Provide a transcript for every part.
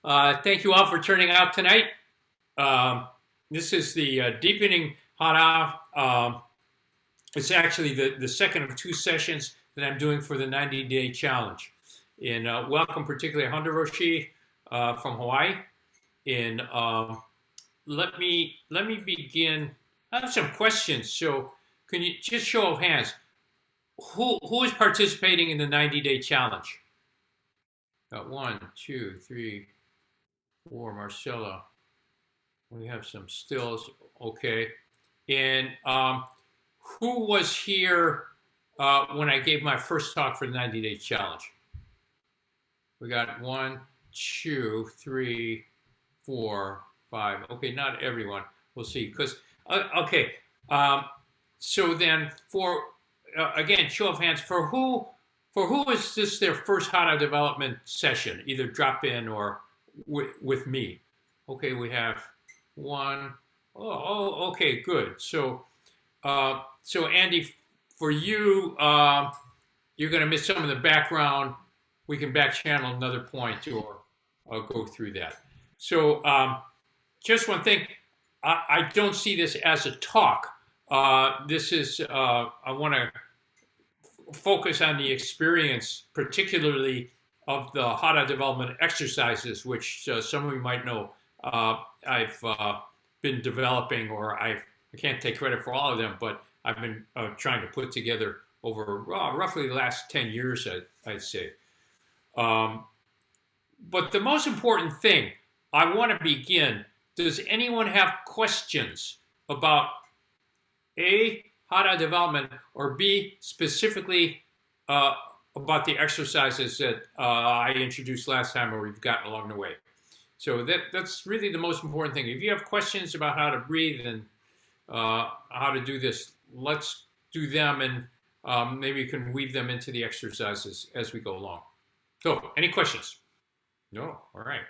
Thank you all for turning out tonight. This is the Deepening Hara. It's actually the second of two sessions that I'm doing for the 90-day challenge. And welcome particularly Roshi from Hawaii. And let me begin. I have some questions. So can you just show of hands? Who is participating in the 90-day challenge? Got 1, 2, 3, 4. Marcella. We have some stills. Okay. And who was here when I gave my first talk for the 90-day challenge? We got 1, 2, 3, 4, 5. Okay, not everyone. We'll see. Because okay. So then, for again, show of hands. For who is this their first Hara development session? Either drop in or with me. Okay, we have 1. Oh, okay, good. So, so Andy, for you, you're going to miss some of the background. We can back channel another point or go through that. So, just one thing, I don't see this as a talk. This is, I want to focus on the experience, particularly of the Hara development exercises, which some of you might know. I've been developing, or I can't take credit for all of them, but I've been trying to put together over roughly the last 10 years, I'd say. But the most important thing, I want to begin, does anyone have questions about A, Hara development, or B, specifically about the exercises that I introduced last time or we've gotten along the way? So that's really the most important thing. If you have questions about how to breathe and how to do this, let's do them, and maybe you can weave them into the exercises as we go along. So, any questions? No? All right.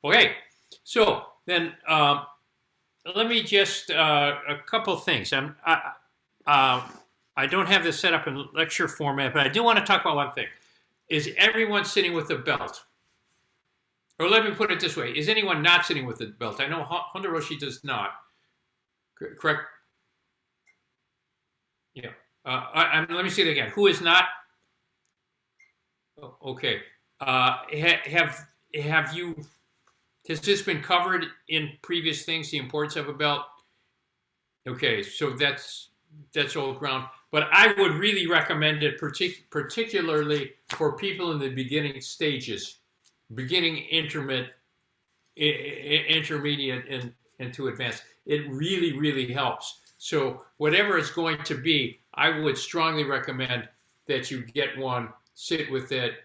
Okay. So then let me just a couple things. I don't have this set up in lecture format, but I do want to talk about one thing. Is everyone sitting with a belt? Or let me put it this way. Is anyone not sitting with a belt? I know Roshi does not. Correct? Yeah. Let me say it again. Who is not? Okay. Have you, has this been covered in previous things, the importance of a belt? Okay, so that's old ground. But I would really recommend it, particularly for people in the beginning stages. Beginning, intermediate, and to advanced. It really, really helps. So whatever it's going to be, I would strongly recommend that you get one, sit with it,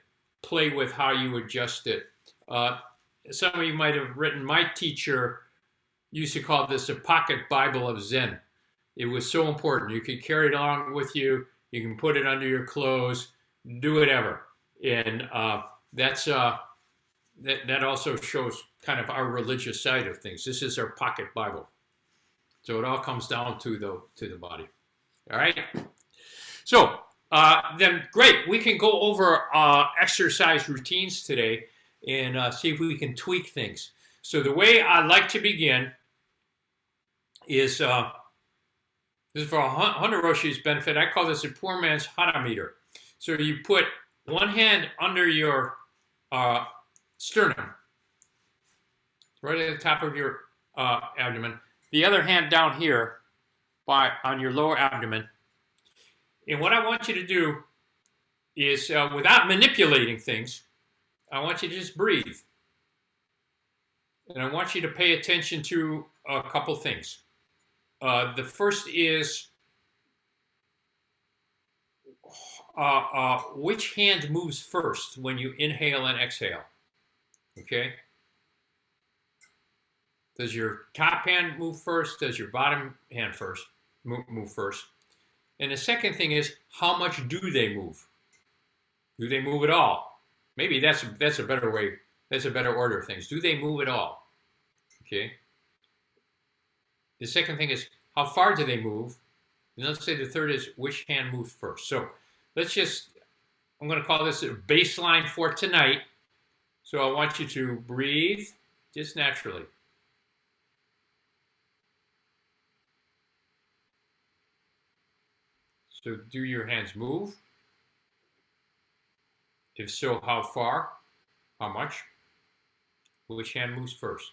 play with how you adjust it. Some of you might have written, my teacher used to call this a pocket Bible of Zen. It was so important. You could carry it along with you. You can put it under your clothes, do whatever. And that also shows kind of our religious side of things. This is our pocket Bible. So it all comes down to the body. All right? So then great. We can go over exercise routines today and see if we can tweak things. So the way I like to begin is, this is for Roshi's benefit. I call this a poor man's Hara meter. So you put one hand under your sternum, right at the top of your abdomen. The other hand down here on your lower abdomen. And what I want you to do is, without manipulating things, I want you to just breathe. And I want you to pay attention to a couple things. The first is which hand moves first when you inhale and exhale. Okay? Does your top hand move first? Does your bottom hand move first? And the second thing is, how much do they move? Do they move at all? Maybe that's a better way. That's a better order of things. Do they move at all? Okay. The second thing is, how far do they move? And let's say the third is, which hand moves first? So let's just, I'm going to call this a baseline for tonight. So I want you to breathe just naturally. So do your hands move? If so, how far? How much? Which hand moves first?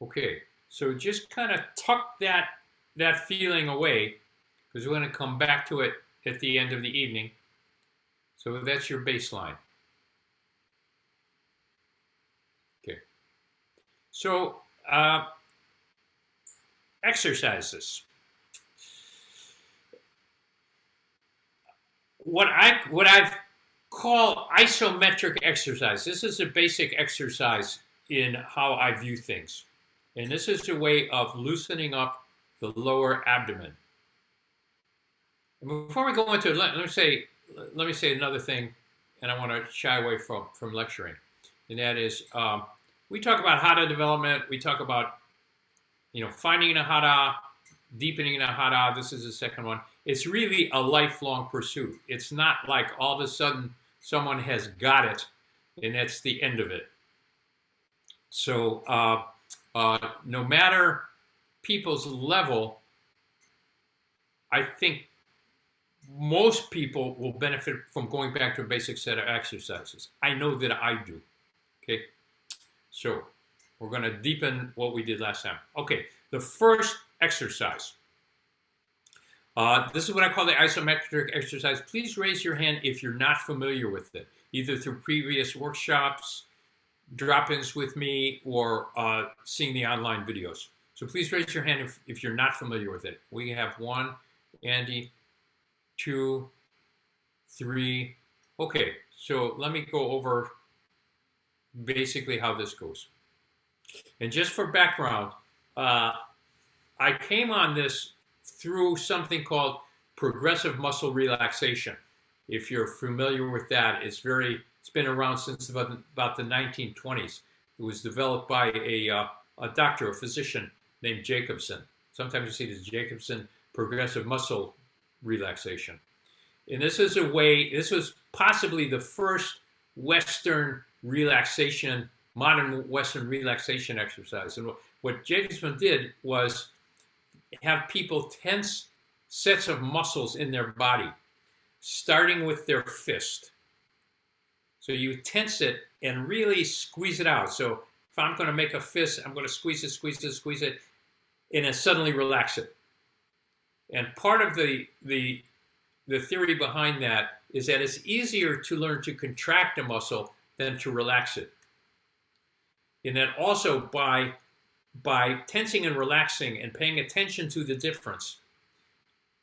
Okay, so just kind of tuck that feeling away, because we're going to come back to it at the end of the evening. So that's your baseline. Okay. So exercises. What I've call isometric exercise. This is a basic exercise in how I view things. And this is a way of loosening up the lower abdomen. And before we go into it, let me say another thing, and I want to shy away from lecturing. And that is, we talk about Hara development. We talk about, finding a Hara, deepening a Hara. This is the second one. It's really a lifelong pursuit. It's not like all of a sudden someone has got it and that's the end of it. So no matter people's level, I think most people will benefit from going back to a basic set of exercises. I know that I do. Okay, so we're going to deepen what we did last time. Okay, the first exercise. This is what I call the isometric exercise. Please raise your hand if you're not familiar with it, either through previous workshops, drop-ins with me, or seeing the online videos. So please raise your hand if you're not familiar with it. We have 1, Andy, 2, 3. Okay, so let me go over basically how this goes. And just for background, I came on this through something called progressive muscle relaxation. If you're familiar with that, it's been around since about the 1920s. It was developed by a doctor, a physician named Jacobson. Sometimes you see this Jacobson progressive muscle relaxation. And this was possibly the first Western relaxation, modern Western relaxation exercise. And what Jacobson did was have people tense sets of muscles in their body, starting with their fist. So you tense it and really squeeze it out. So if I'm going to make a fist, I'm going to squeeze it, and then suddenly relax it. And part of the theory behind that is that it's easier to learn to contract a muscle than to relax it. And then also by tensing and relaxing and paying attention to the difference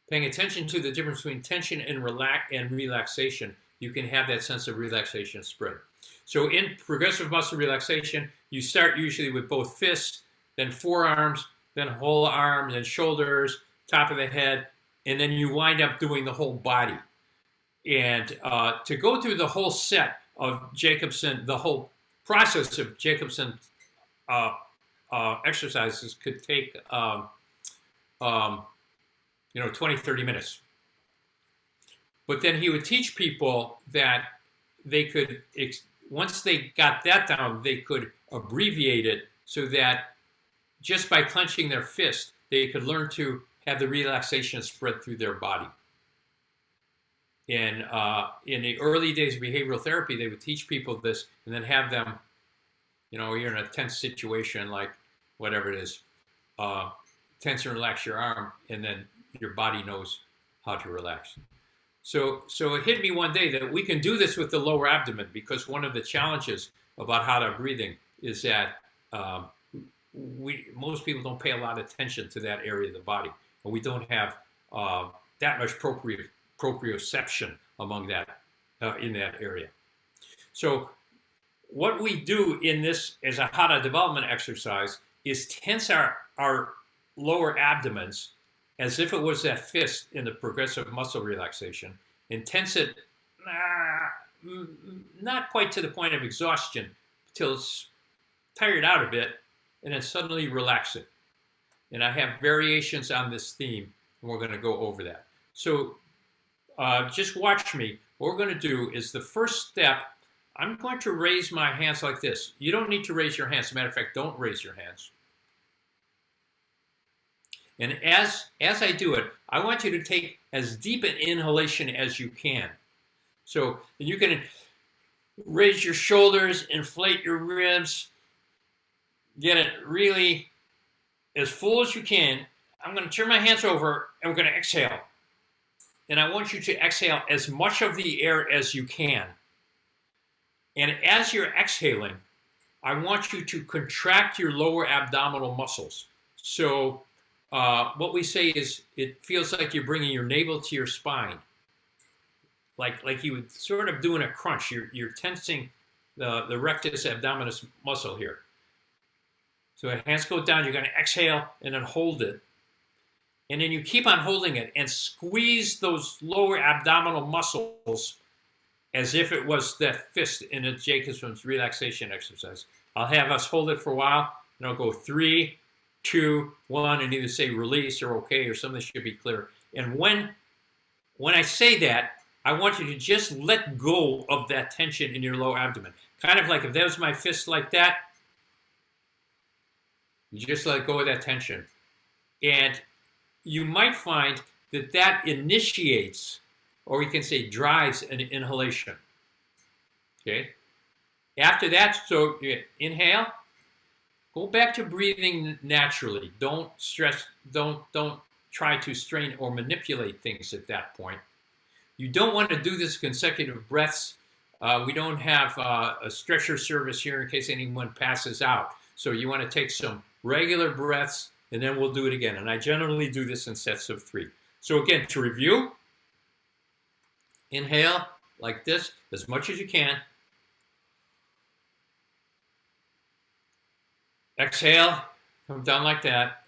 between tension and relaxation, you can have that sense of relaxation spread. So in progressive muscle relaxation, you start usually with both fists, then forearms, then whole arms and shoulders, top of the head, and then you wind up doing the whole body. And to go through the whole set of Jacobson, the whole process of Jacobson exercises could take 20, 30 minutes. But then he would teach people that they could, once they got that down, they could abbreviate it so that just by clenching their fist, they could learn to have the relaxation spread through their body. And in the early days of behavioral therapy, they would teach people this and then have them, you're in a tense situation, like whatever it is, tense and relax your arm, and then your body knows how to relax. So it hit me one day that we can do this with the lower abdomen, because one of the challenges about Hara breathing is that most people don't pay a lot of attention to that area of the body, and we don't have that much proprioception among that in that area. So what we do in this as a Hara development exercise is tense our lower abdomens as if it was that fist in the progressive muscle relaxation, and tense it not quite to the point of exhaustion till it's tired out a bit, and then suddenly relax it. And I have variations on this theme, and we're going to go over that. So just watch me. What we're going to do is the first step, I'm going to raise my hands like this. You don't need to raise your hands. As a matter of fact, don't raise your hands. And as I do it, I want you to take as deep an inhalation as you can. So you can raise your shoulders, inflate your ribs, get it really as full as you can. I'm going to turn my hands over and we're going to exhale. And I want you to exhale as much of the air as you can. And as you're exhaling, I want you to contract your lower abdominal muscles. So what we say is it feels like you're bringing your navel to your spine. Like you would sort of doing a crunch. You're tensing the rectus abdominis muscle here. So hands go down, you're going to exhale and then hold it. And then you keep on holding it and squeeze those lower abdominal muscles as if it was that fist in a Jacobson's relaxation exercise. I'll have us hold it for a while, and I'll go 3, 2, 1, and either say release or okay or something should be clear. And when I say that, I want you to just let go of that tension in your lower abdomen. Kind of like if that was my fist like that, you just let go of that tension. And you might find that that initiates, or you can say drives, an inhalation. Okay? After that, so you inhale, go back to breathing naturally. Don't stress, don't try to strain or manipulate things at that point. You don't want to do this consecutive breaths. We don't have a stretcher service here in case anyone passes out. So you want to take some regular breaths, and then we'll do it again. And I generally do this in sets of 3. So again, to review, inhale like this as much as you can. Exhale, come down like that.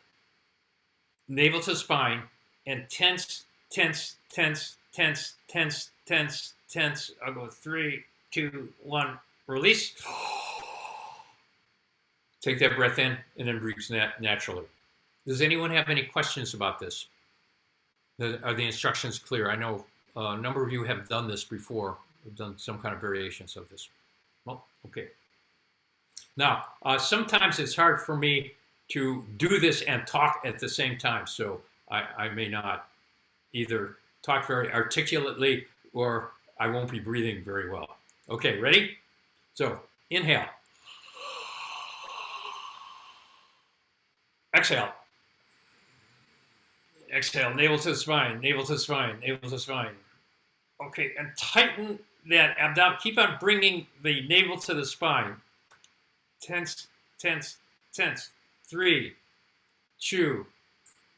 Navel to spine, and tense, tense, tense, tense, tense, tense, tense. I'll go 3, 2, 1, release. Take that breath in and then breathe naturally. Does anyone have any questions about this? Are the instructions clear? I know a number of you have done this before. Have done some kind of variations of this. Well, okay. Now, sometimes it's hard for me to do this and talk at the same time, so I may not either talk very articulately or I won't be breathing very well. Okay, ready? So, inhale. Exhale. Exhale, navel to the spine, navel to the spine, navel to the spine. Okay, and tighten that abdomen. Keep on bringing the navel to the spine. Tense, tense, tense. 3, 2,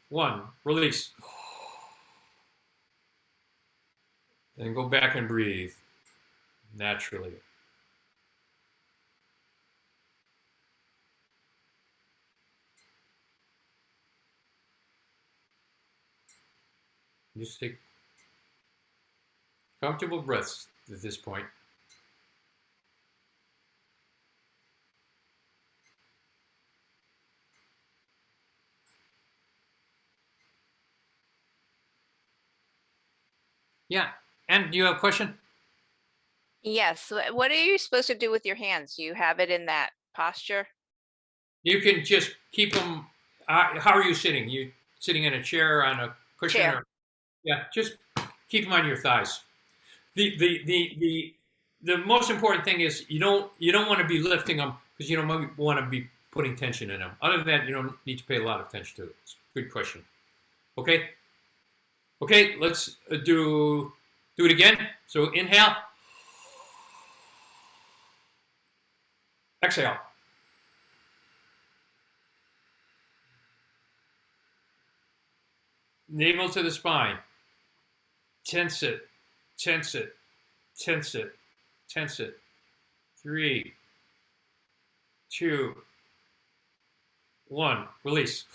1. Release. And go back and breathe naturally. Just take comfortable breaths at this point. Yeah. And do you have a question? Yes. What are you supposed to do with your hands? You have it in that posture? You can just keep them. How are you sitting? You sitting in a chair, on a cushion? Chair. Or, yeah, just keep them on your thighs. The most important thing is you don't want to be lifting them because you don't want to be putting tension in them. Other than that, you don't need to pay a lot of attention to it. It's a good question. Okay. Okay, let's do it again. So inhale. Exhale. Navel to the spine. Tense it, tense it, tense it, tense it. 3, 2, 1. Release.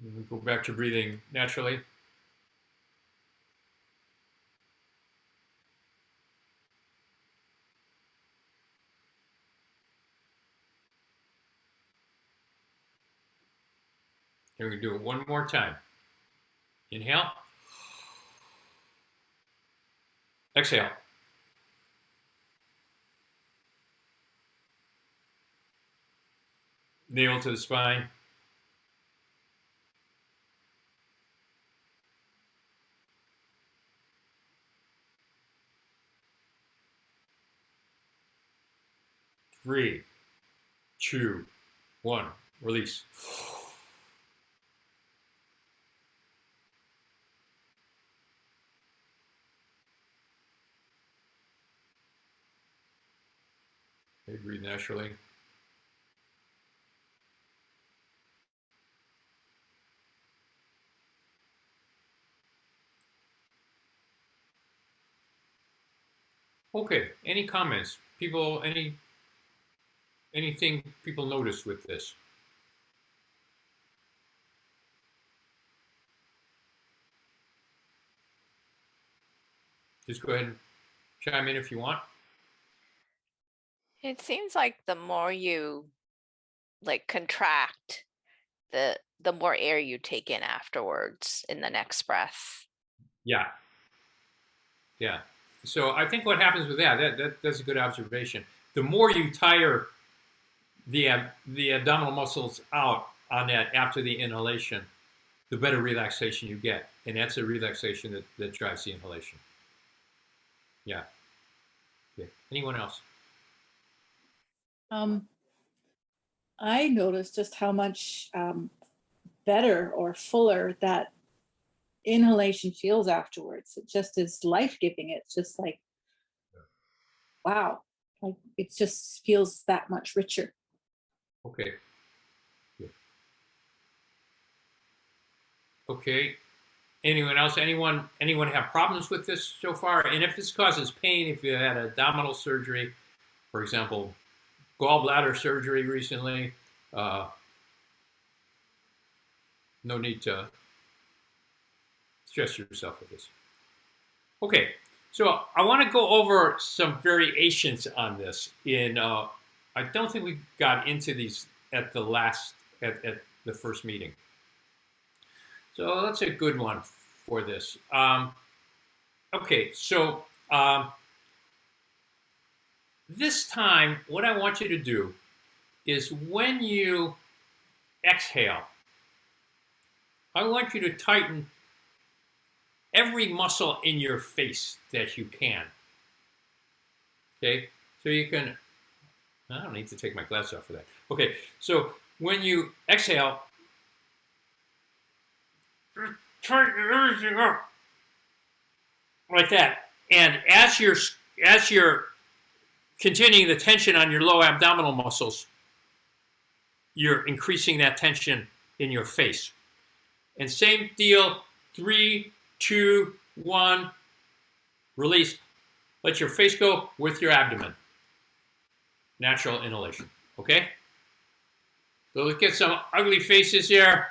And we go back to breathing naturally. And we're going to do it one more time. Inhale. Exhale. Navel to the spine. Three, two, one. Release. Okay, breathe naturally. Okay, any comments? People, anything people notice with this? Just go ahead and chime in if you want. It seems like the more you like contract, the more air you take in afterwards in the next breath. Yeah. Yeah. So I think what happens with that's a good observation. The more you tire the abdominal muscles out on that after the inhalation, the better relaxation you get. And that's a relaxation that drives the inhalation. Yeah. Okay. Anyone else? I noticed just how much better or fuller that inhalation feels afterwards. It just is life-giving. It's just like, wow, like it just feels that much richer. Okay. Good. Okay. Anyone else? Anyone have problems with this so far? And if this causes pain, if you had abdominal surgery, for example, gallbladder surgery recently, no need to stress yourself with this. Okay, so I want to go over some variations on this. I don't think we got into these at the first meeting. So that's a good one for this. Okay, so this time, what I want you to do is when you exhale, I want you to tighten every muscle in your face that you can. Okay, so you can, I don't need to take my glasses off for that. Okay, so when you exhale, tighten everything up like that. And as you're continuing the tension on your low abdominal muscles, you're increasing that tension in your face. And same deal, 3, 2, 1, release. Let your face go with your abdomen. Natural inhalation, okay? So let's get some ugly faces here.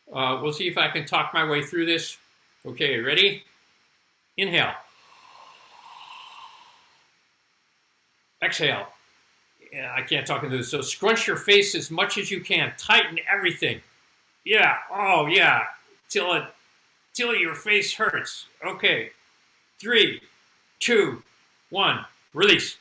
We'll see if I can talk my way through this. Okay, ready? Inhale. Exhale. Yeah, I can't talk into this. So scrunch your face as much as you can. Tighten everything. Yeah, oh yeah, till your face hurts. Okay, 3, 2, 1, release.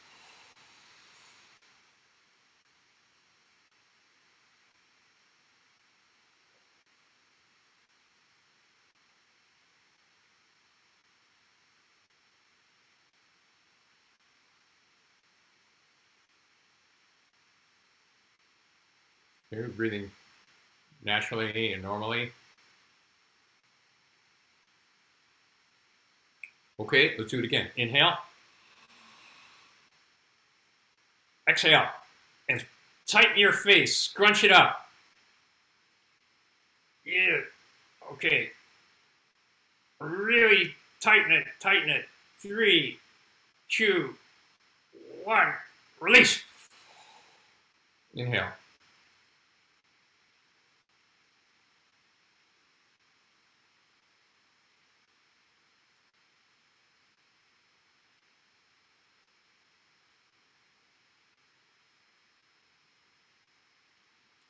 You're breathing naturally and normally. Okay, let's do it again. Inhale. Exhale. And tighten your face. Scrunch it up. Yeah. Okay. Really tighten it. Tighten it. 3, 2, 1. Release. Inhale.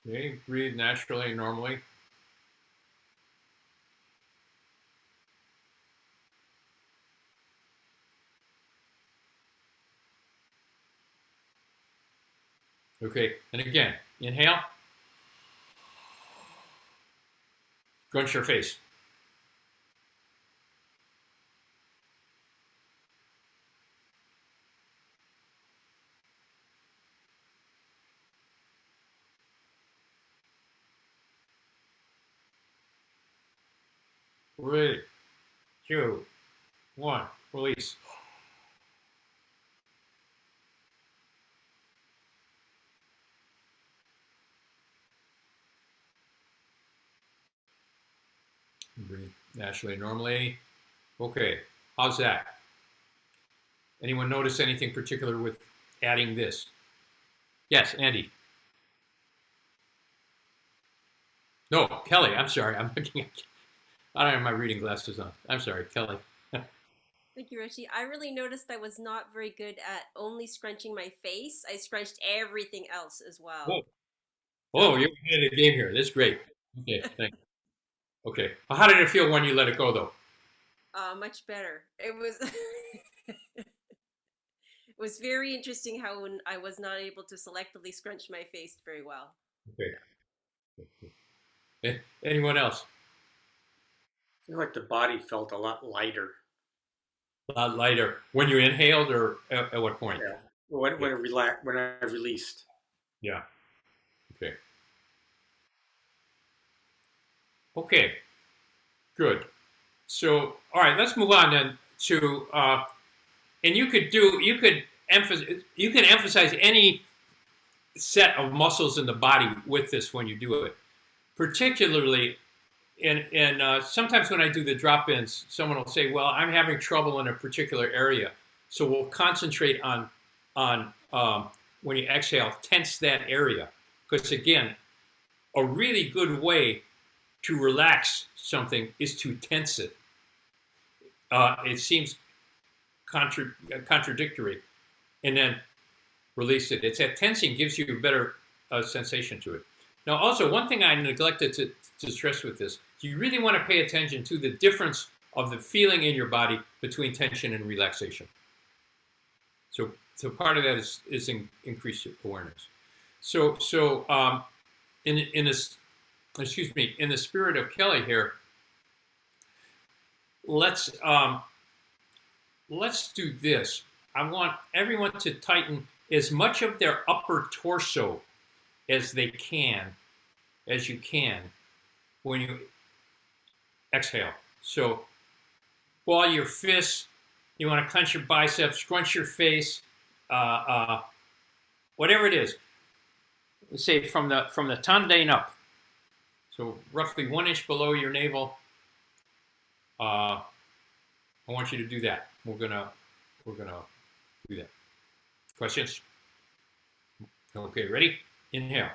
Okay, breathe naturally, normally. Okay, and again, inhale. Crunch your face. Three, two, one. Release. Breathe naturally, normally. Okay, how's that? Anyone notice anything particular with adding this? Yes, Andy. No, Kelly. I'm sorry. I'm looking at. I don't have my reading glasses on. I'm sorry, Kelly. Thank you, Roshi. I really noticed I was not very good at only scrunching my face. I scrunched everything else as well. Whoa. Oh, you're ahead of the game here. That's great. Okay, thanks. Okay. Well, how did it feel when you let it go, though? Much better. It was it was very interesting how when I was not able to selectively scrunch my face very well. Okay. Anyone else? I feel like the body felt a lot lighter. A lot lighter. When you inhaled, or at what point? Yeah. When I released. Yeah. Okay. Okay. Good. So, all right, let's move on then to, and you can emphasize any set of muscles in the body with this when you do it. Particularly, and sometimes when I do the drop-ins, someone will say, "Well, I'm having trouble in a particular area," so we'll concentrate on when you exhale, tense that area, because again, a really good way to relax something is to tense it. It seems contradictory, and then release it. It's that tensing gives you a better sensation to it. Now, also, one thing I neglected to stress with this, you really want to pay attention to the difference of the feeling in your body between tension and relaxation. So part of that is increased awareness. In this, excuse me, in the spirit of Kelly here, let's do this. I want everyone to tighten as much of their upper torso as you can, when you exhale. So ball your fists. You want to clench your biceps, scrunch your face, whatever it is. Let's say from the tendon up. So roughly 1 inch below your navel. I want you to do that. We're gonna do that. Questions? Okay, ready? Inhale.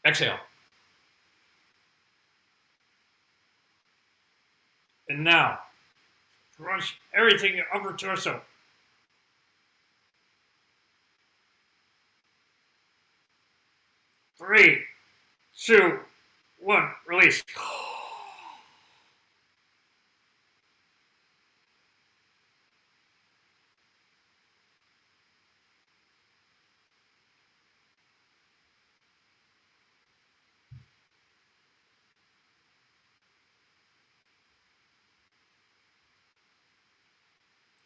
Exhale. And now, crunch everything in your upper torso. Three, two, one, release.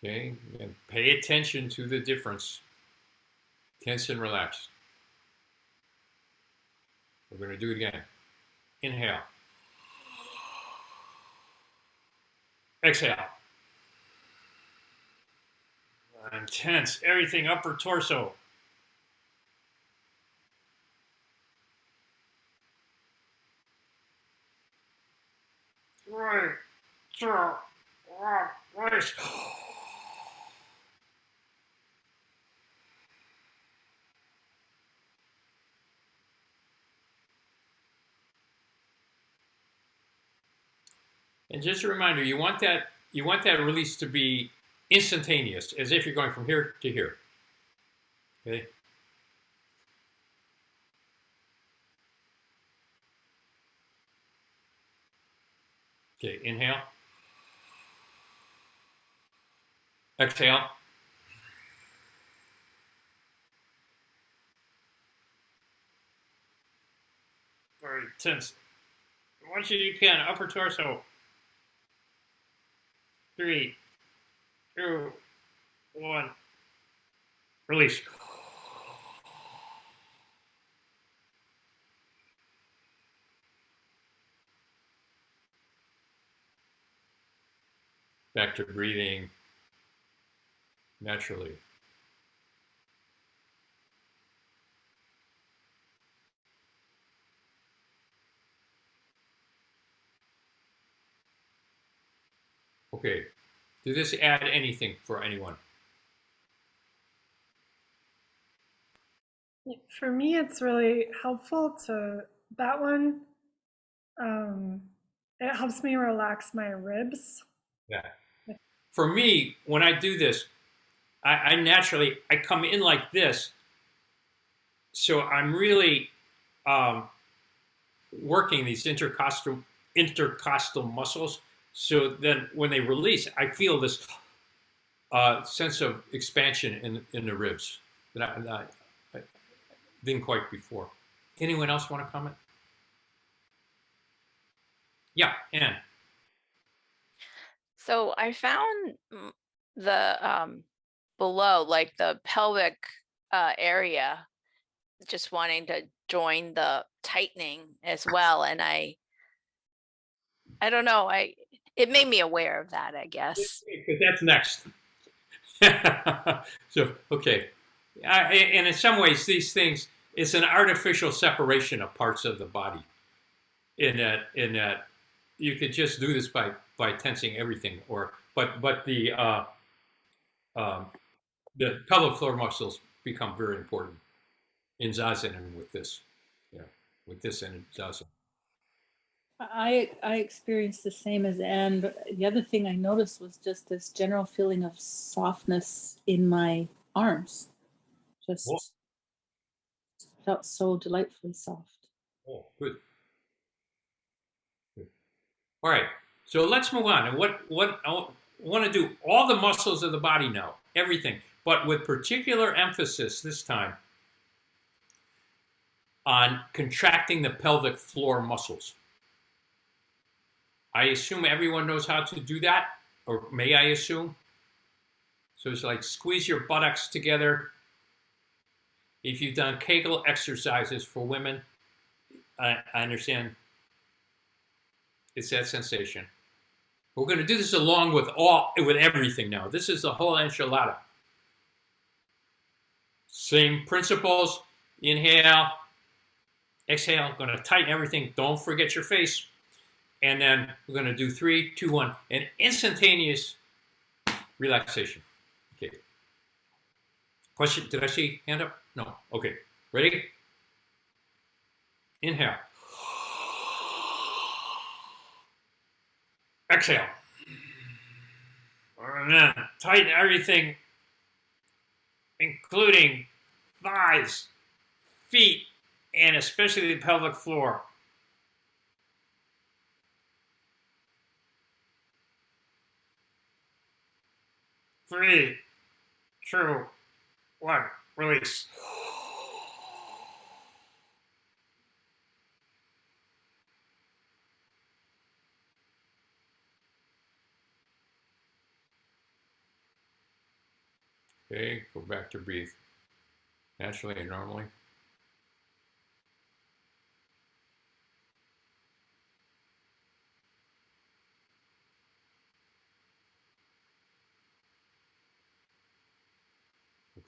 Okay, and pay attention to the difference. Tense and relaxed. We're going to do it again. Inhale. Exhale. And tense everything upper torso. Three, two, one, release. And just a reminder, you want that release to be instantaneous, as if you're going from here to here. Okay. Okay, inhale. Exhale. Very tense. As much as you can. Upper torso. 3, 2, 1. Release. Back to breathing naturally. Okay. Did this add anything for anyone? For me, it's really helpful to that one. It helps me relax my ribs. Yeah. For me, when I do this, I naturally I come in like this, so I'm really working these intercostal muscles. So then, when they release, I feel this sense of expansion in the ribs that I didn't quite before. Anyone else want to comment? Yeah, Anne. So I found the below, like the pelvic area, just wanting to join the tightening as well. And I don't know, it made me aware of that, I guess. Because that's next. So, okay. And in some ways, these things, it's an artificial separation of parts of the body. In that you could just do this by tensing everything, but the pelvic floor muscles become very important in zazen and with this, yeah, with this and in zazen. I experienced the same as Anne, but the other thing I noticed was just this general feeling of softness in my arms. Just Cool. felt so delightfully soft. Oh, good. All right, so let's move on. And what I want to do all the muscles of the body now, everything, but with particular emphasis this time on contracting the pelvic floor muscles. I assume everyone knows how to do that, or may I assume? So it's like squeeze your buttocks together. If you've done Kegel exercises for women, I understand it's that sensation. We're going to do this along with everything now. This is the whole enchilada. Same principles. Inhale, exhale. Going to tighten everything. Don't forget your face. And then we're going to do 3, 2, 1, an instantaneous relaxation. Okay. Question? Did I see hand up? No. Okay. Ready? Inhale. Exhale. And then tighten everything, including thighs, feet, and especially the pelvic floor. Three, 2, 1, release. Okay, go back to breathe naturally and normally.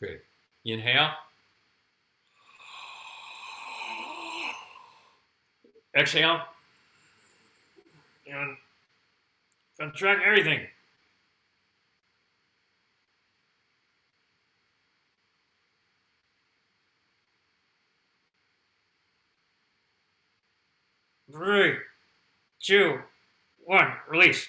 Okay, inhale. Exhale. And contract everything. Three, 2, 1, release.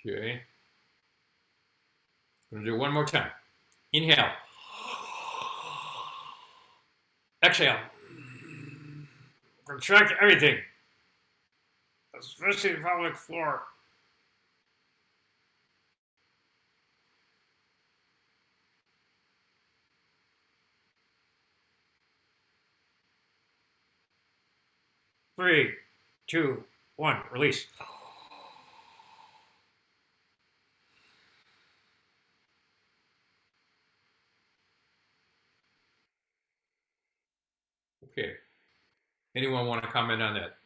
Okay. I'm going to do it one more time. Inhale. Exhale. Contract everything, especially the pelvic floor. Three, two, one, release. Okay. Anyone want to comment on that?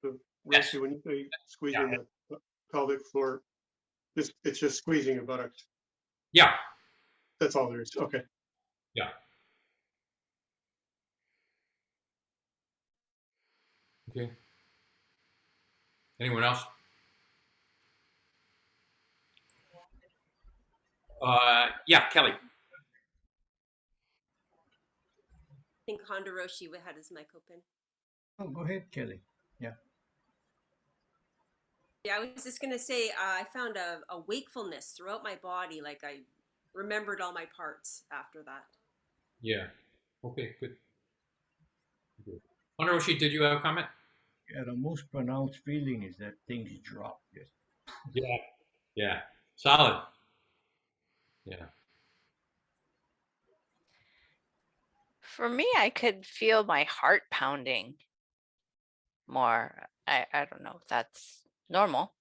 So, Yes. Roshi, when you say squeezing the pelvic floor, it's just squeezing your buttocks. Yeah. That's all there is. Okay. Yeah. Okay. Anyone else? Yeah, Kelly. I think Honda Roshi had his mic open. Oh, go ahead, Kelly. Yeah. Yeah, I was just going to say, I found a wakefulness throughout my body. Like I remembered all my parts after that. Yeah. Okay, good. Good. Roshi, did you have a comment? Yeah, the most pronounced feeling is that things drop. Yes. Yeah. Yeah. Solid. Yeah. For me, I could feel my heart pounding more. I don't know if that's normal.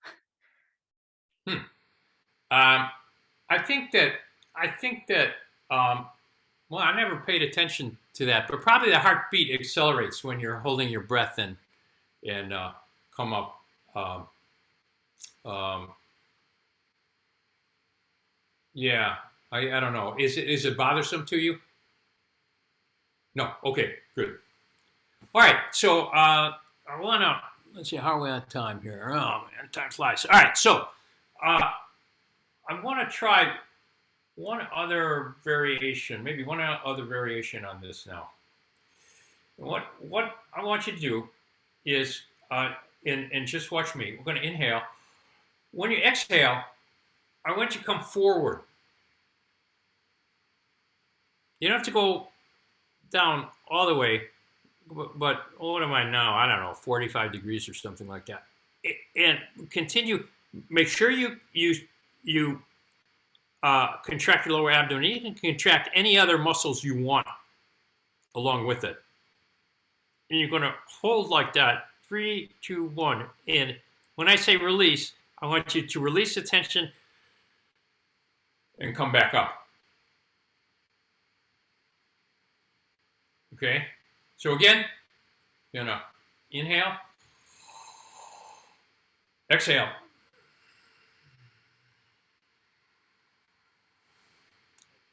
I think that well, I never paid attention to that, but probably the heartbeat accelerates when you're holding your breath and come up. Um, yeah, I don't know. Is it bothersome to you? No. Okay. Good. All right. So I wanna let's see how are we on time here. Oh man, time flies. All right. So I want to try one other variation, maybe one other variation on this now. What I want you to do is, and just watch me. We're going to inhale. When you exhale, I want you to come forward. You don't have to go down all the way, but what am I now? I don't know, 45 degrees or something like that. And continue. Make sure you contract your lower abdomen. You can contract any other muscles you want along with it. And you're going to hold like that. 3, 2, 1. And when I say release, I want you to release the tension and come back up. Okay? So again, you're going to inhale, exhale.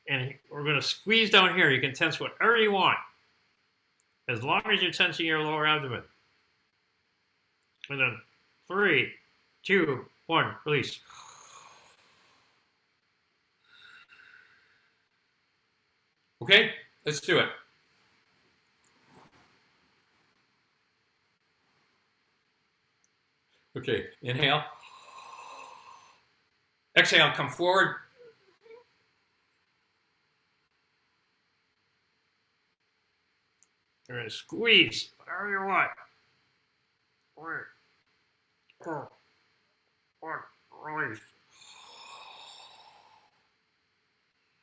And we're going to squeeze down here. You can tense whatever you want, as long as you're tensing your lower abdomen. And then 3, 2, 1, release. Okay, let's do it. Okay, inhale. Exhale, come forward. You're going to squeeze whatever you want. 3, 2, 1, release.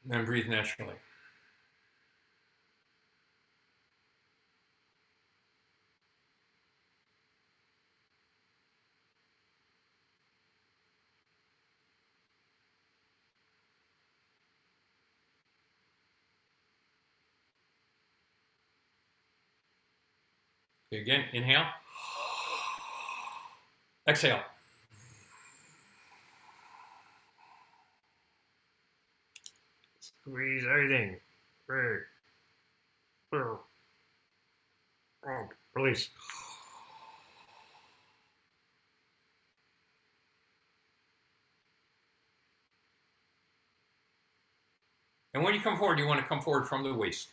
And then breathe naturally. Okay, again, inhale. Exhale. Squeeze everything. 3, 2, 1, release. And when you come forward, you want to come forward from the waist.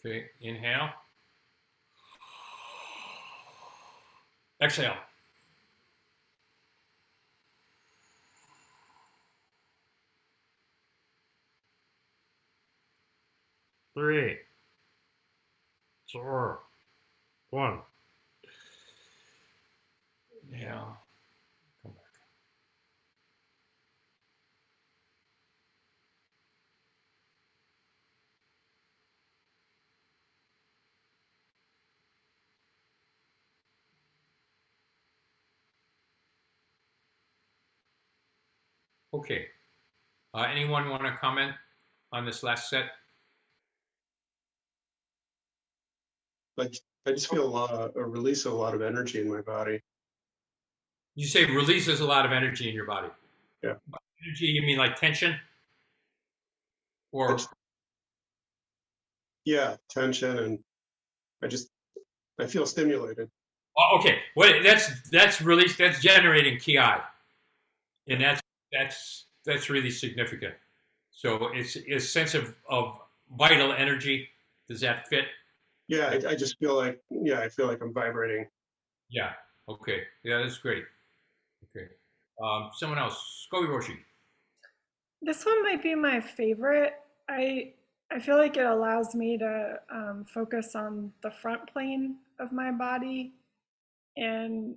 Okay, inhale. Exhale. Three, two, one. Inhale. Come back. Okay. Anyone want to comment on this last set? I just feel a release of a lot of energy in my body. You say releases a lot of energy in your body. Yeah. Energy, you mean like tension? Or It's, yeah, tension, and I feel stimulated. oh, okay. Well, that's release. That's generating ki, and that's really significant. So it's a sense of vital energy. Does that fit? Yeah, I just feel like, yeah, I feel like I'm vibrating. Yeah. Okay. Yeah, that's great. Okay. Someone else. Go Roshi. This one might be my favorite. I feel like it allows me to focus on the front plane of my body, and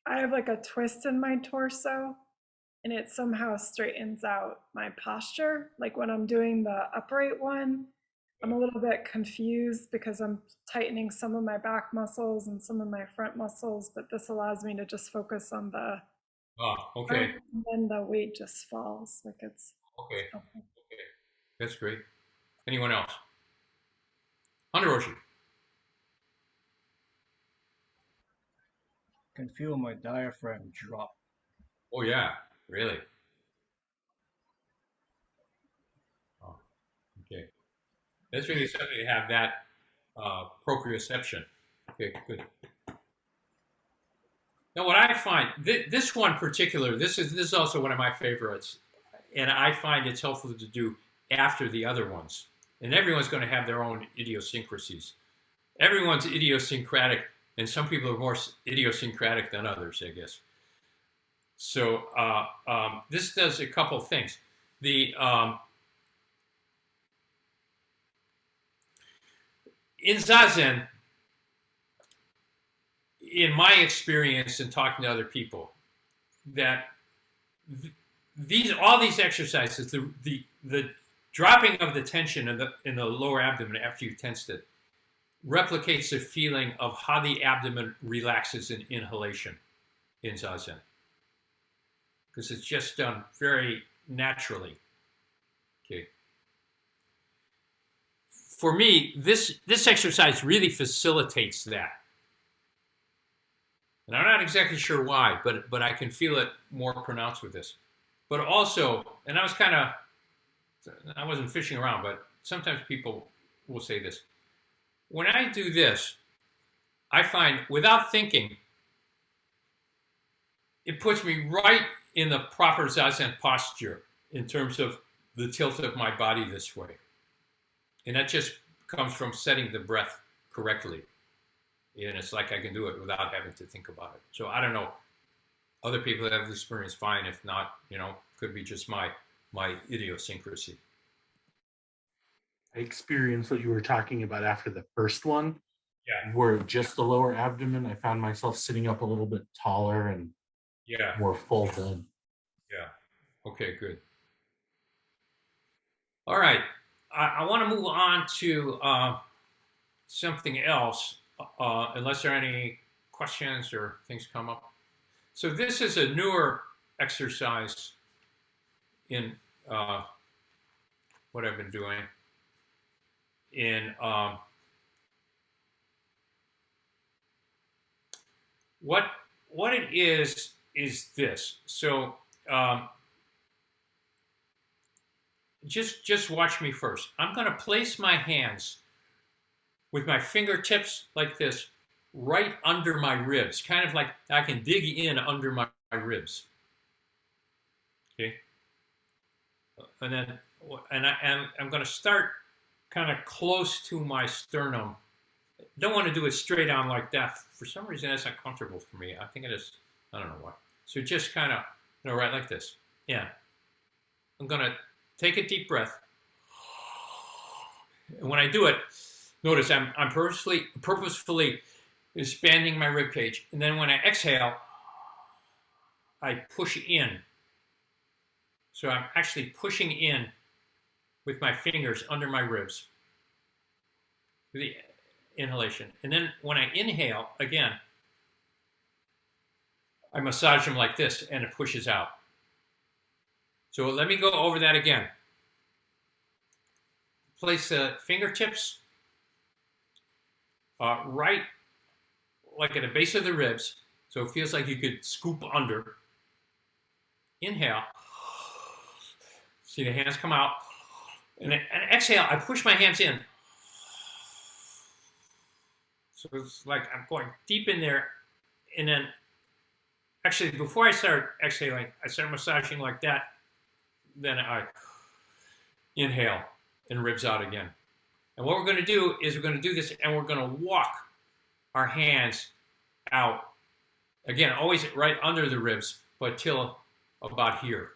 I have like a twist in my torso, and it somehow straightens out my posture. Like when I'm doing the upright one, I'm a little bit confused because I'm tightening some of my back muscles and some of my front muscles, but this allows me to just focus on the Oh, okay. front, and then the weight just falls. Like it's Okay. helpful. Okay. That's great. Anyone else? Under Roshi. Can feel my diaphragm drop. Oh yeah. Really? Oh, okay. That's really something to have that proprioception. Okay, good. Now, what I find this one particular, this is also one of my favorites, and I find it's helpful to do after the other ones. And everyone's going to have their own idiosyncrasies. Everyone's idiosyncratic, and some people are more idiosyncratic than others, I guess. So this does a couple things. The in Zazen, in my experience in talking to other people, that all these exercises, the dropping of the tension in the lower abdomen after you tensed it, replicates the feeling of how the abdomen relaxes in inhalation in Zazen, because it's just done very naturally. Okay. For me, this exercise really facilitates that. And I'm not exactly sure why, but I can feel it more pronounced with this. But also, and I wasn't fishing around, but sometimes people will say this. When I do this, I find without thinking, it puts me right in the proper Zazen posture in terms of the tilt of my body this way. And that just comes from setting the breath correctly. And it's like I can do it without having to think about it. So I don't know. Other people have the experience fine. If not, could be just my idiosyncrasy. I experienced what you were talking about after the first one. Yeah. Where just the lower abdomen, I found myself sitting up a little bit taller and more full head. Yeah. Okay, good. All right. I want to move on to something else, unless there are any questions or things come up. So this is a newer exercise in what I've been doing. In what it is this. So just watch me first. I'm going to place my hands with my fingertips like this right under my ribs, kind of like I can dig in under my ribs. Okay. And then I'm going to start kind of close to my sternum. Don't want to do it straight on like that. For some reason, that's uncomfortable for me. I think it is. I don't know why. So just kind of, right like this. Yeah. I'm going to take a deep breath. And when I do it, notice I'm purposefully expanding my rib cage. And then when I exhale, I push in. So I'm actually pushing in with my fingers under my ribs. The inhalation. And then when I inhale, again, I massage them like this and it pushes out. So let me go over that again. Place the fingertips right like at the base of the ribs, so it feels like you could scoop under. Inhale. See the hands come out. And exhale, I push my hands in. So it's like I'm going deep in there. And then, actually, before I start exhaling, I start massaging like that. Then I inhale and ribs out again. And what we're going to do is we're going to do this and we're going to walk our hands out. Again, always right under the ribs, but till about here.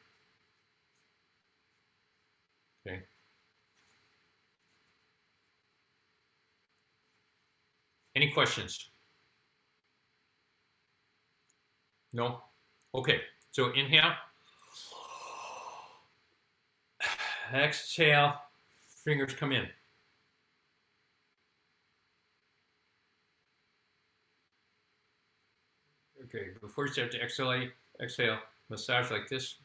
Okay. Any questions? No? Okay. So inhale. Exhale. Fingers come in. Okay, before you start to exhale, massage like this.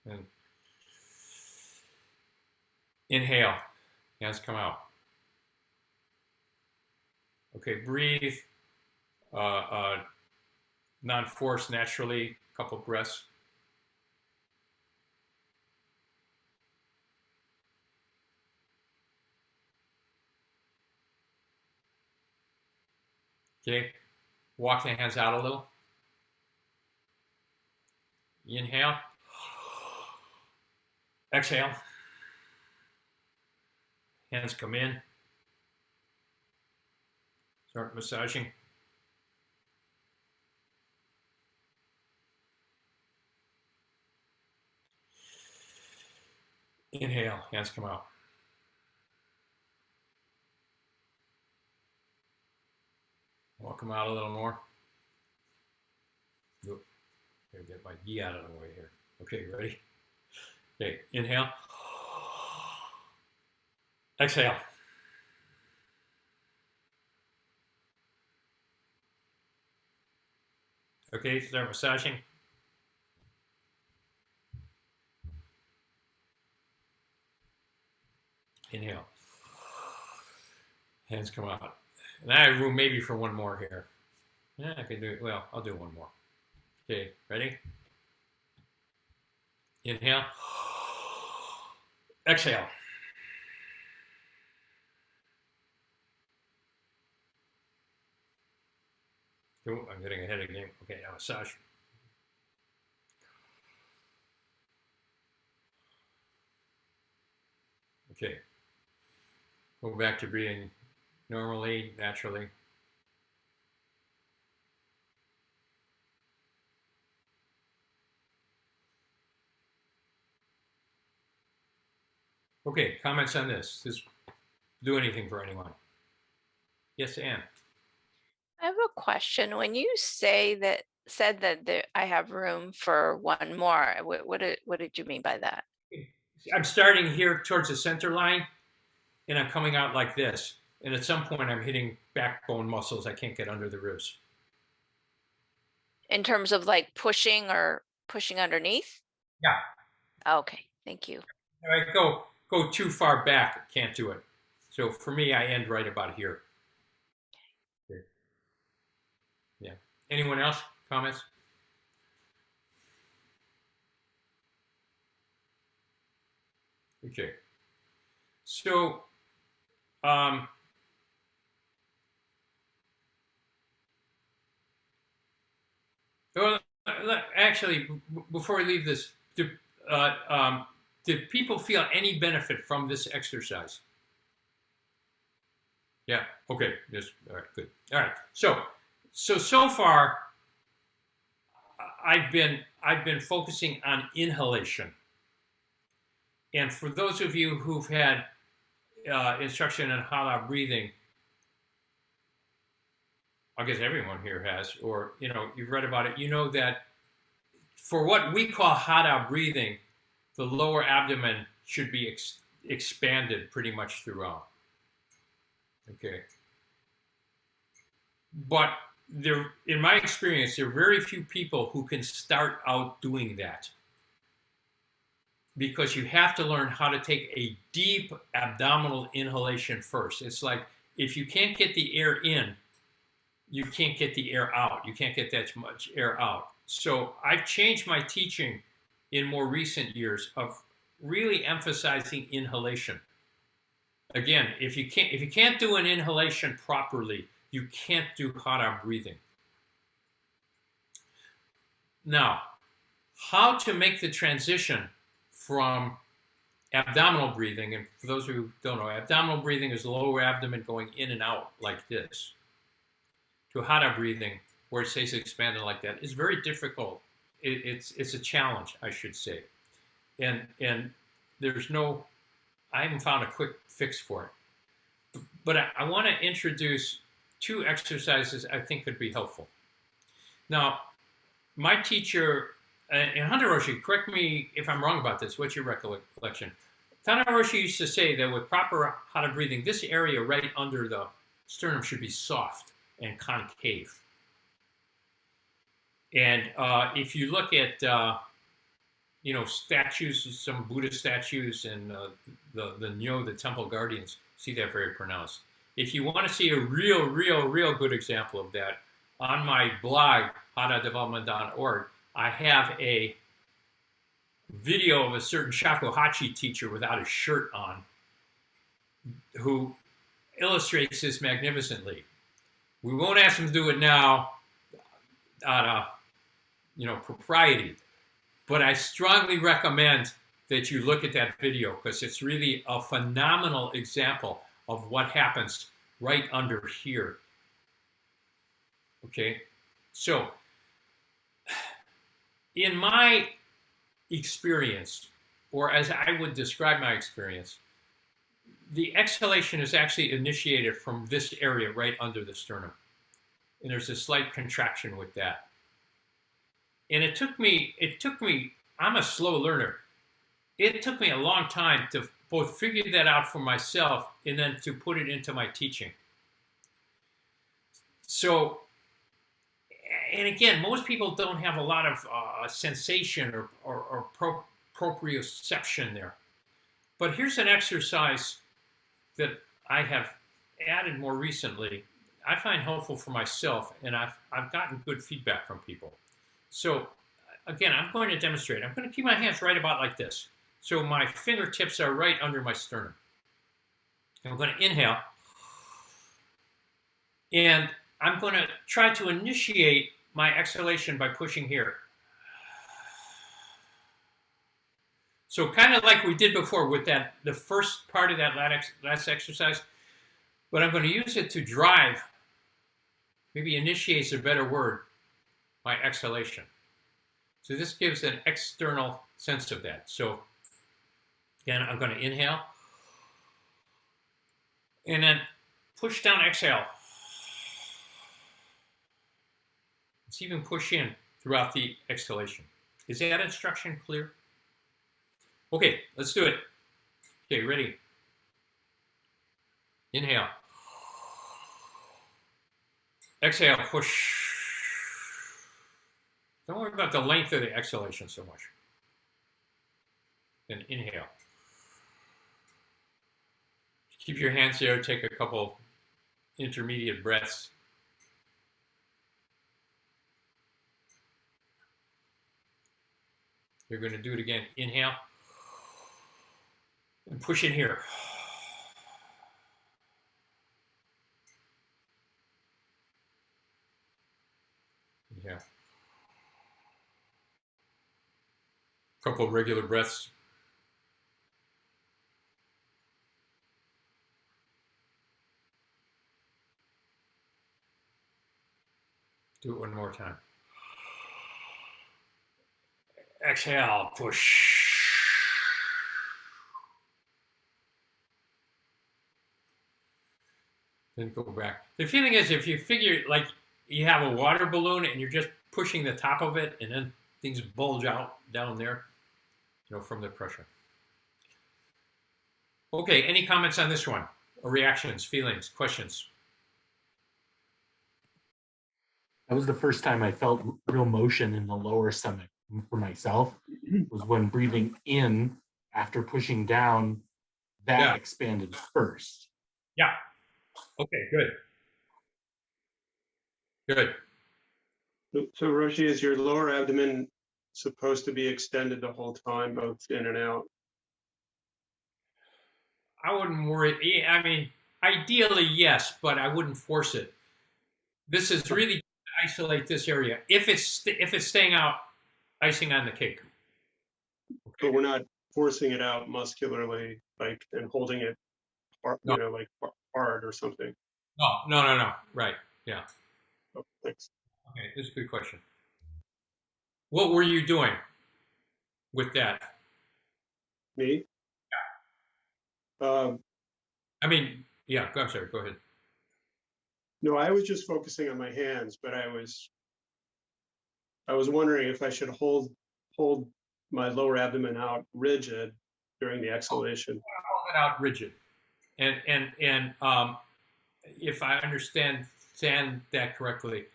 And inhale, hands come out. Okay, breathe. Non-force naturally, couple breaths. Okay, walk the hands out a little. Inhale. Exhale. Hands come in. Start massaging. Inhale, hands come out. Walk them out a little more. Oop. Gotta get my gi out of the way here. Okay, ready? Okay, inhale. Exhale. Okay, start massaging. Inhale. Hands come out. And I have room maybe for one more here. Yeah, I can do it. Well, I'll do one more. Okay, ready? Inhale. Exhale. Oh, I'm getting ahead again. Okay, now massage. Okay. Go back to breathing normally, naturally. Okay, comments on this? Does do anything for anyone? Yes, Anne. I have a question. When you said that I have room for one more, what did you mean by that? I'm starting here towards the center line, and I'm coming out like this. And at some point, I'm hitting backbone muscles. I can't get under the ribs. In terms of like pushing underneath? Yeah. Okay, thank you. If I go too far back, I can't do it. So for me, I end right about here. Okay. Yeah. Anyone else? Comments? Okay. So, well, actually, before we leave this, Did people feel any benefit from this exercise? Yeah. Okay. Just all right. Good. All right. So far, I've been focusing on inhalation. And for those of you who've had instruction in Hara breathing, I guess everyone here has, or you've read about it. You know that for what we call Hara breathing, the lower abdomen should be expanded pretty much throughout. Okay. But in my experience, there are very few people who can start out doing that, because you have to learn how to take a deep abdominal inhalation first. It's like if you can't get the air in, you can't get the air out. You can't get that much air out. So I've changed my teaching in more recent years of really emphasizing inhalation. Again, if you can't do an inhalation properly, you can't do Hara breathing. Now, how to make the transition from abdominal breathing, and for those who don't know, abdominal breathing is the lower abdomen going in and out like this, to Hara breathing, where it stays expanded like that, is very difficult. It's a challenge, I should say. And I haven't found a quick fix for it. But I want to introduce two exercises I think could be helpful. Now, my teacher, and Hunter Roshi, correct me if I'm wrong about this, what's your recollection? Hunter Roshi used to say that with proper Hara breathing, this area right under the sternum should be soft and concave. And if you look at statues, some Buddhist statues, and the Nyo, the temple guardians, see that very pronounced. If you want to see a real good example of that, on my blog, haradevelopment.org, I have a video of a certain shakuhachi teacher without a shirt on who illustrates this magnificently. We won't ask him to do it now out of propriety, but I strongly recommend that you look at that video, because it's really a phenomenal example of what happens right under here. Okay, so in my experience, or as I would describe my experience, the exhalation is actually initiated from this area right under the sternum. And there's a slight contraction with that. And it took me, I'm a slow learner. It took me a long time to both figure that out for myself and then to put it into my teaching. So, and again, most people don't have a lot of sensation or proprioception there. But here's an exercise that I have added more recently. I find helpful for myself, and I've gotten good feedback from people. So again, I'm going to demonstrate. I'm going to keep my hands right about like this. So my fingertips are right under my sternum. I'm going to inhale. And I'm going to try to initiate my exhalation by pushing here. So kind of like we did before with the first part of that last exercise, but I'm going to use it to drive, maybe initiates a better word, my exhalation. So this gives an external sense of that. So again, I'm going to inhale and then push down, exhale. Let's even push in throughout the exhalation. Is that instruction clear? Okay, let's do it. Okay, ready? Inhale. Exhale, push. Don't worry about the length of the exhalation so much. Then inhale. Keep your hands there, take a couple intermediate breaths. You're going to do it again. Inhale. And push in here. Inhale. Couple of regular breaths. Do it one more time. Exhale, push. Then go back. The feeling is if you figure like you have a water balloon and you're just pushing the top of it and then things bulge out down there, from the pressure. Okay, any comments on this one? Or reactions, feelings, questions? That was the first time I felt real motion in the lower stomach for myself. Was when breathing in after pushing down, that expanded first. Yeah. Okay, good. Good. So Roshi, is your lower abdomen supposed to be extended the whole time, both in and out? I wouldn't worry. I mean, ideally, yes, but I wouldn't force it. This is really to isolate this area. If it's staying out, icing on the cake. Okay. But we're not forcing it out muscularly, like, and holding it, No. like hard or something. No. Right. Yeah. Oh, thanks. Okay, this is a good question. What were you doing with that? Me? Yeah. I mean, yeah, I'm sorry, go ahead. No, I was just focusing on my hands, but I was wondering if I should hold my lower abdomen out rigid during the exhalation. Hold it out rigid. And if I understand that correctly,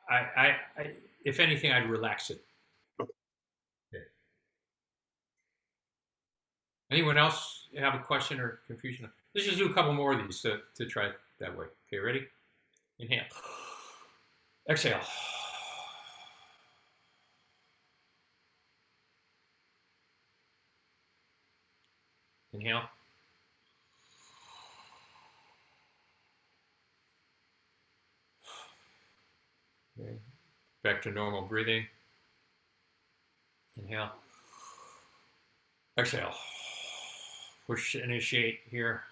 I if anything, I'd relax it. Okay. Anyone else have a question or confusion? Let's just do a couple more of these to try it that way. Okay, ready? Inhale. Exhale. Inhale. Okay. Back to normal breathing. Inhale. Exhale. Push, initiate here.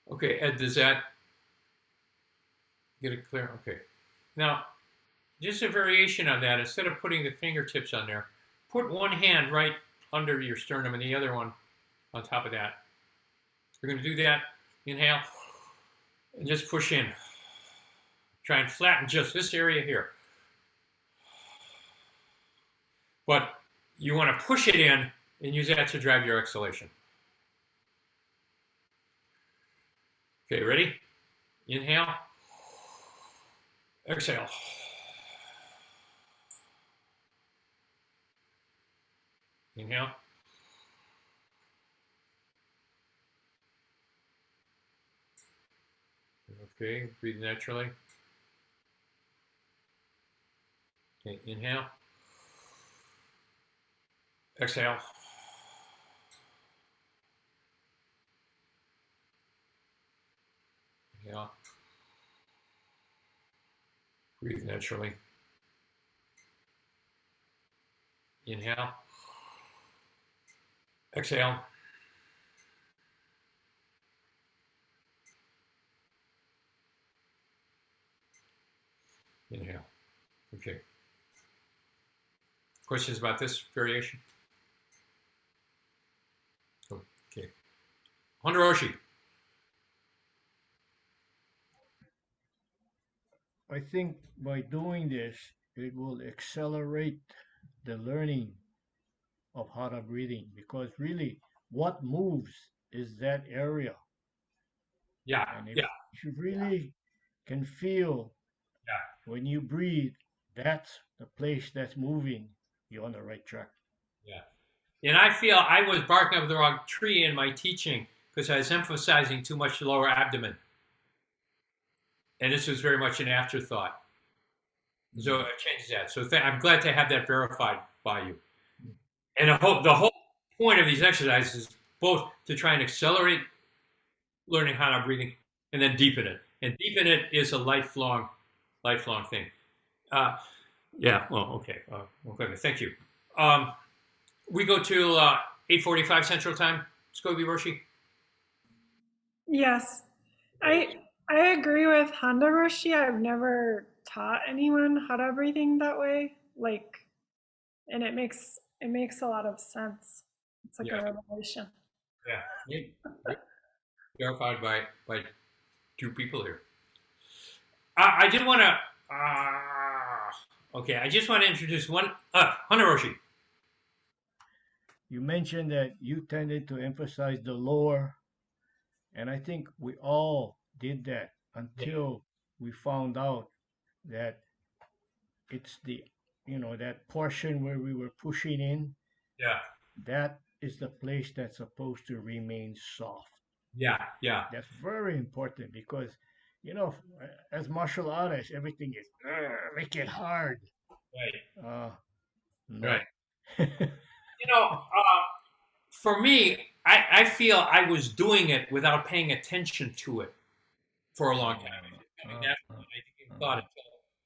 Okay, Ed, does that get it clear? Okay. Now, just a variation on that. Instead of putting the fingertips on there, put one hand right under your sternum and the other one on top of that. You're going to do that. Inhale. And just push in. Try and flatten just this area here. But you want to push it in and use that to drive your exhalation. Okay, ready? Inhale. Exhale. Inhale. Okay, breathe naturally. Okay, inhale. Exhale. Inhale. Breathe naturally. Inhale. Exhale. Inhale. Okay. Questions about this variation? Okay. Roshi. I think by doing this, it will accelerate the learning of Hara breathing, because really what moves is that area. Yeah. And if you really can feel when you breathe, that's the place that's moving, you're on the right track. Yeah. And I feel I was barking up the wrong tree in my teaching because I was emphasizing too much lower abdomen. And this was very much an afterthought. So it changes that. So I'm glad to have that verified by you. And the whole point of these exercises is both to try and accelerate learning Hara breathing and then deepen it. And deepen it is a lifelong thing. Yeah, well, okay. Okay, thank you. We go to 8:45 Central Time. Let's go, Roshi. Yes, I agree with Honda Roshi. I've never taught anyone Hara breathing that way. Like, and it makes a lot of sense. It's like Yeah. a revelation. Yeah. Verified by two people here. I did want to. Okay, I just want to introduce one. Roshi. You mentioned that you tended to emphasize the lower, and I think we all did that until we found out that it's the, that portion where we were pushing in, Yeah. that is the place that's supposed to remain soft. Yeah. Yeah. That's very important because, as martial artists, everything is make it hard. Right. No. Right. For me, I feel I was doing it without paying attention to it for a long time. I mean, that's what I thought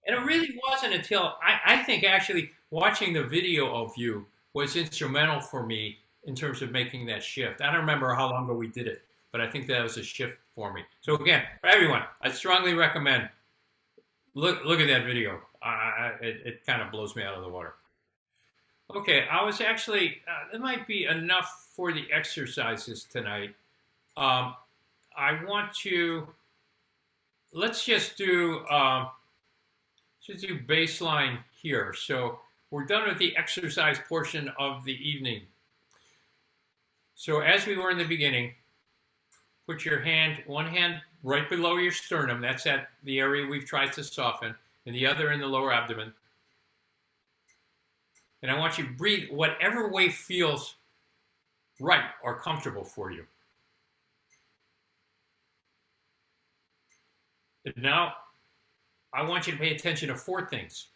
and it really wasn't until I think actually watching the video of you was instrumental for me in terms of making that shift. I don't remember how long ago we did it, but I think that was a shift for me. So again, for everyone, I strongly recommend look at that video. It kind of blows me out of the water. Okay, I was actually, it might be enough for the exercises tonight. I want to, let's just do baseline here. So we're done with the exercise portion of the evening. So as we were in the beginning, put your one hand right below your sternum. That's at the area we've tried to soften, and the other in the lower abdomen. And I want you to breathe whatever way feels right or comfortable for you. And now, I want you to pay attention to four things.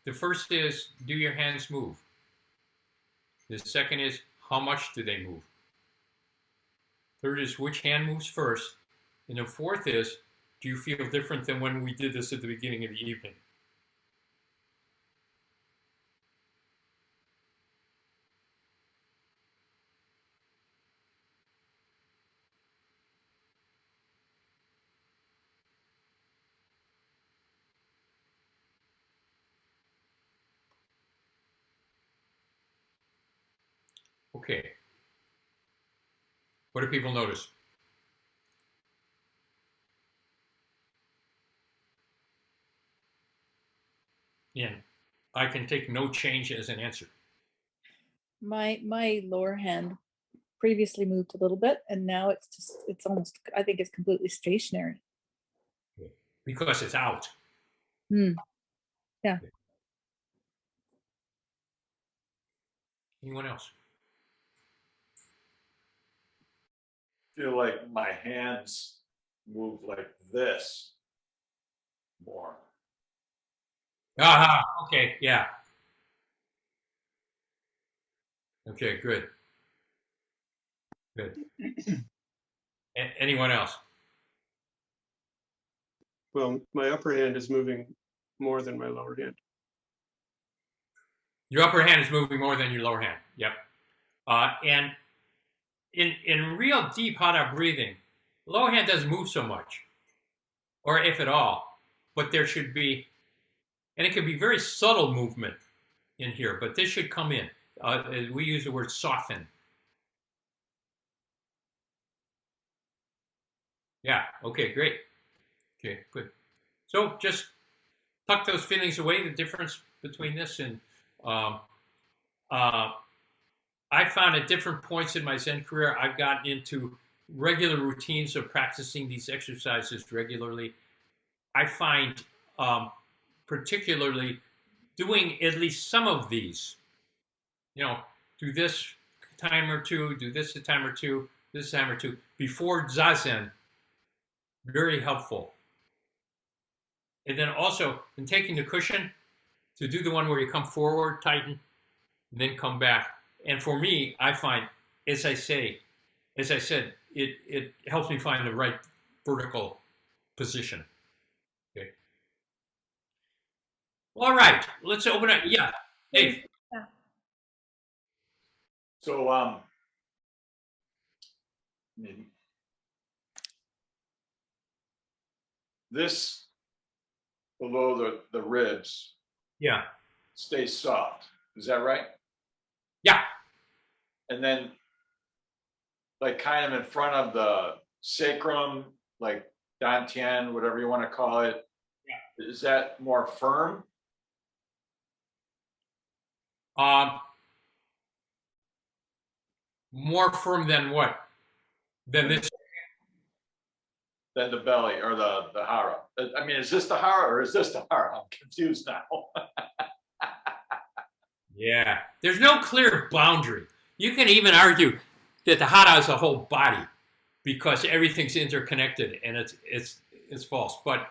The first is, do your hands move? The second is, how much do they move? Third is, which hand moves first? And the fourth is, do you feel different than when we did this at the beginning of the evening? Okay. What do people notice? And I can take no change as an answer. My lower hand previously moved a little bit, and now it's almost, I think it's completely stationary. Because it's out. Yeah. Anyone else? Feel like my hands move like this more. Aha, okay, yeah. Okay, good. Good. Anyone else? Well, my upper hand is moving more than my lower hand. Your upper hand is moving more than your lower hand. Yep. And in real deep Hara breathing, lower hand doesn't move so much, or if at all. But there should be, and it can be very subtle movement in here, but this should come in. We use the word soften. Yeah, okay, great. Okay, good. So just tuck those feelings away, the difference between this and I found at different points in my Zen career, I've gotten into regular routines of practicing these exercises regularly. I find particularly doing at least some of these, do this time or two, do this a time or two, this time or two, before Zazen, very helpful. And then also, in taking the cushion, to do the one where you come forward, tighten, and then come back. And for me, I find, as I said, it helps me find the right vertical position. Okay. All right, let's open it. Yeah, Dave. Yeah. So this below the ribs Yeah. stays soft. Is that right? Yeah. And then, like, kind of in front of the sacrum, like dantian, whatever you want to call it, is that more firm? More firm than what? Than this? Than the belly or the hara? I mean, is this the hara or is this the hara? I'm confused now. Yeah. There's no clear boundary. You can even argue that the hara is a whole body because everything's interconnected, and it's false. But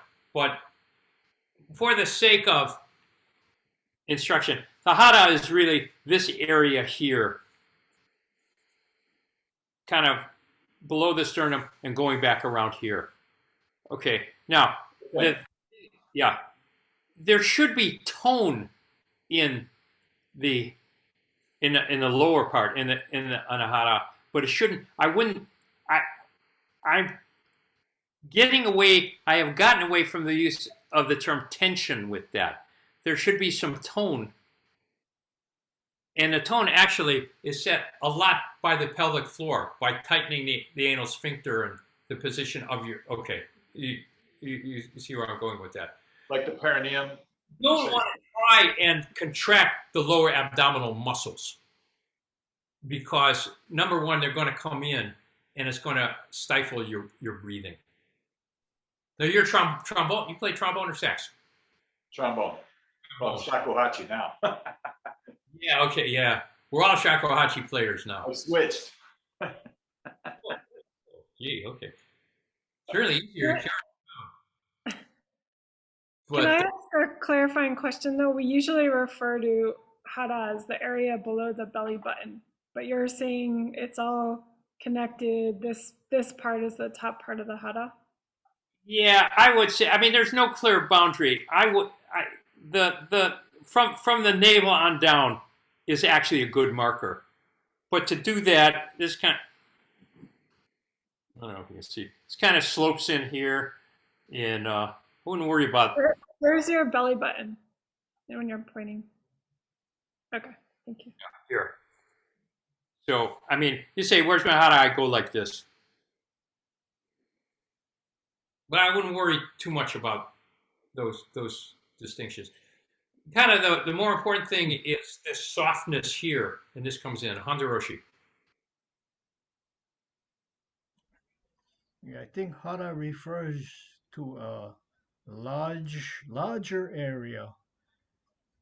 for the sake of instruction, the hara is really this area here, kind of below the sternum and going back around here. Okay. Now, yeah, there should be tone in the lower part in the anahata, but it shouldn't. I'm getting away. I have gotten away from the use of the term tension with that. There should be some tone, and the tone actually is set a lot by the pelvic floor, by tightening the anal sphincter and the position of your. Okay, you see where I'm going with that. Like the perineum. You don't want to try and contract the lower abdominal muscles because, number one, they're going to come in and it's going to stifle your breathing. Now, you're trombone. You play trombone or sax? Trombone. Well, shakuhachi now. Yeah, okay, yeah. We're all shakuhachi players now. I switched. Gee, okay. It's really easier to carry. Can I ask a clarifying question though? We usually refer to hara as the area below the belly button, but you're saying it's all connected. This part is the top part of the hara. Yeah, I would say. I mean, there's no clear boundary. From the navel on down is actually a good marker, but to do that, this kind. I don't know if you can see. This kind of slopes in here, and I wouldn't worry about. Where's your belly button when you're pointing? Okay, thank you. Here. So, I mean, you say, where's my hara? I go like this. But I wouldn't worry too much about those distinctions. Kind of the more important thing is this softness here, and this comes in. Handa Roshi. Yeah, I think hara refers to a larger area.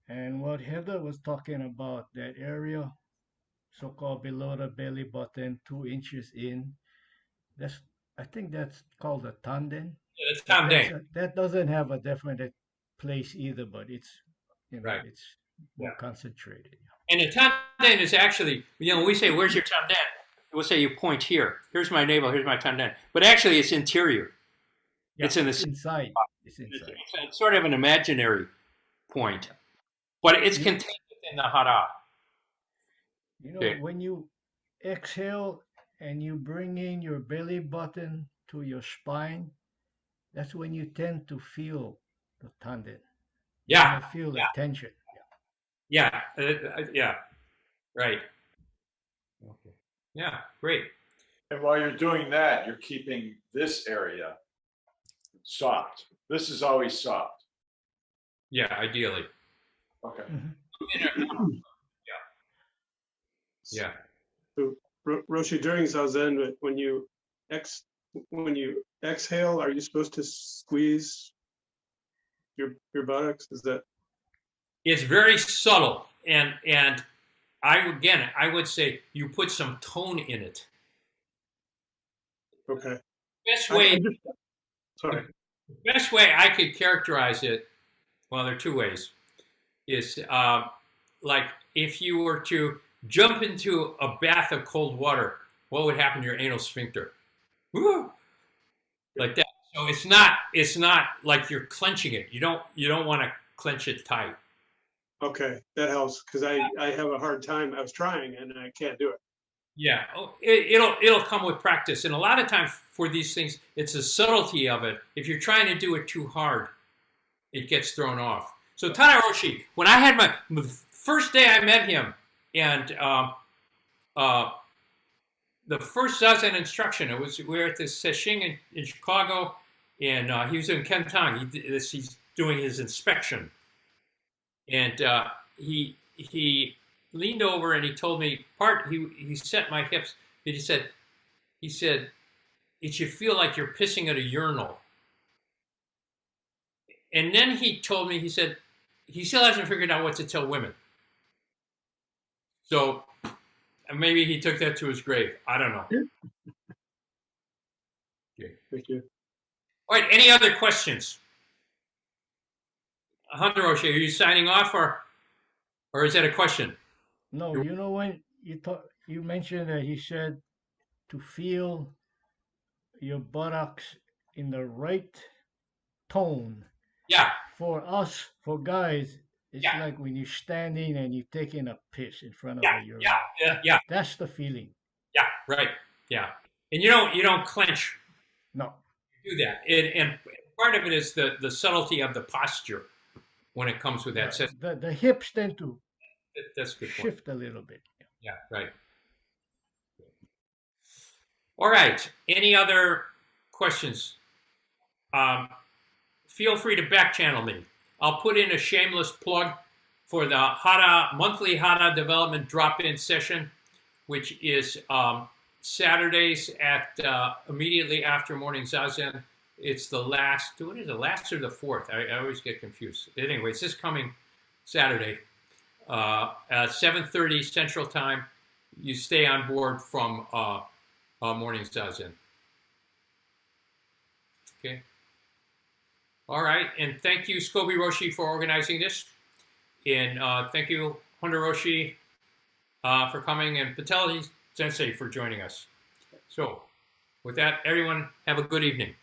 And what Heather was talking about, that area, so-called below the belly button, 2 inches in, I think that's called a tanden. Yeah, that's tanden. That doesn't have a definite place either, but it's right. It's more concentrated. And the tanden is actually, when we say, where's your tanden? We'll say you point here. Here's my navel, here's my tanden. But actually it's interior. Yeah, it's in the inside. It's inside. It's sort of an imaginary point. But it's contained within the hara. When you exhale and you bring in your belly button to your spine, that's when you tend to feel the tanden. Yeah. You feel the tension. Yeah. Yeah. Right. Okay. Yeah. Great. And while you're doing that, you're keeping this area soft. This is always soft. Yeah, ideally. Okay. Mm-hmm. Yeah. So, Roshi, during Zazen, when you exhale, are you supposed to squeeze your buttocks? Is that? It's very subtle, and I would say you put some tone in it. Okay. The best way I could characterize it, well, there are 2 ways, is like if you were to jump into a bath of cold water, what would happen to your anal sphincter? Woo! Like that. So it's not like you're clenching it. You don't want to clench it tight. Okay, that helps because I have a hard time. I was trying and I can't do it. Yeah, it'll come with practice, and a lot of times for these things, it's the subtlety of it. If you're trying to do it too hard, it gets thrown off. So Tadaroshi, when I had the first day I met him, and the first Zazen instruction, we were at this sesshin in Chicago, and he was in Kentang. He's doing his inspection, and he leaned over and he told me he set my hips, but he said it should feel like you're pissing at a urinal. And then he told me, he said he still hasn't figured out what to tell women. So maybe he took that to his grave. I don't know. Okay. Thank you. All right. Any other questions? Hunter Roshi, are you signing off or is that a question? No, you know when you mentioned that he said to feel your buttocks in the right tone. Yeah. For us, for guys, it's Yeah. like when you're standing and you're taking a piss in front of Yeah. a urinal. Yeah. That's the feeling. Yeah. Right. Yeah. And you don't clench. No. You do that. And part of it is the subtlety of the posture when it comes with that. The hips tend to That's a good point. shift a little bit. Yeah, right. All right. Any other questions? Feel free to back channel me. I'll put in a shameless plug for the monthly Hara development drop-in session, which is Saturdays at immediately after morning zazen. It's the last. What is it? Last or the fourth? I always get confused. Anyway, it's this coming Saturday at 7:30 Central Time. You stay on board from morning zazen. Okay. All right, and thank you, Scoby Roshi, for organizing this, and thank you, Hunter Roshi, for coming, and Patel Sensei for joining us. So, with that, everyone, have a good evening.